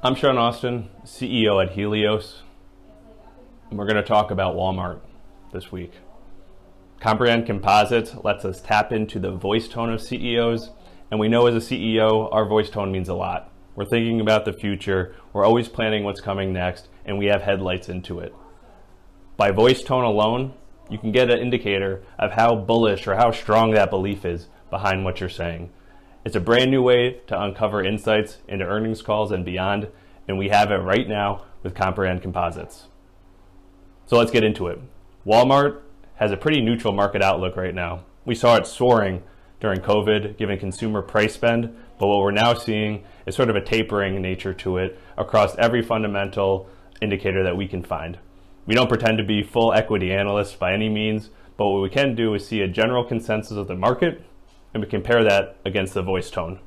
I'm Sean Austin, CEO at Helios, and we're going to talk about Walmart this week. Comprehend Composites lets us tap into the voice tone of CEOs, and we know as a CEO, our voice tone means a lot. We're thinking about the future, we're always planning what's coming next, and we have headlights into it. By voice tone alone, you can get an indicator of how bullish or how strong that belief is behind what you're saying. It's a brand new way to uncover insights into earnings calls and beyond, and we have it right now with Comprehend Composites. So let's get into it. Walmart has a pretty neutral market outlook right now. We saw it soaring during COVID, given consumer price spend, but what we're now seeing is sort of a tapering nature to it across every fundamental indicator that we can find. We don't pretend to be full equity analysts by any means, but what we can do is see a general consensus of the market, and we compare that against the voice tone.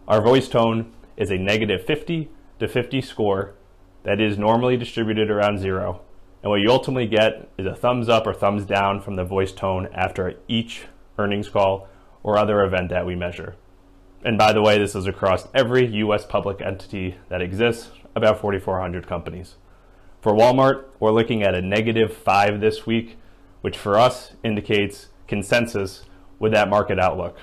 Our voice tone is a negative 50 to 50 score that is normally distributed around 0. And what you ultimately get is a thumbs up or thumbs down from the voice tone after each earnings call or other event that we measure. And by the way, this is across every US public entity that exists, about 4,400 companies. For Walmart, we're looking at a negative 5 this week, which for us indicates consensus with that market outlook.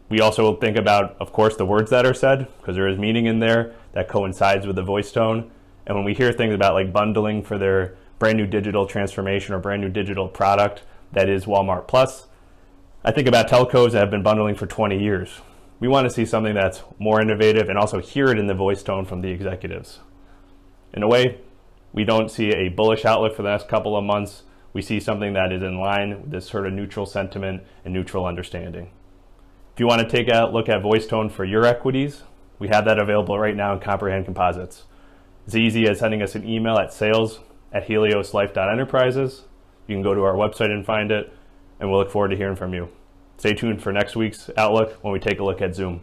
We also think about, of course, the words that are said, because there is meaning in there that coincides with the voice tone. And when we hear things about like bundling for their brand new digital transformation or brand new digital product that is Walmart Plus, I think about telcos that have been bundling for 20 years. We want to see something that's more innovative and also hear it in the voice tone from the executives. In a way, we don't see a bullish outlook for the next couple of months. We see something that is in line with this sort of neutral sentiment and neutral understanding. If you want to take a look at voice tone for your equities, we have that available right now in Comprehend Composites. It's easy as sending us an email at sales@helioslife.enterprises. You can go to our website and find it, and we'll look forward to hearing from you. Stay tuned for next week's Outlook when we take a look at Zoom.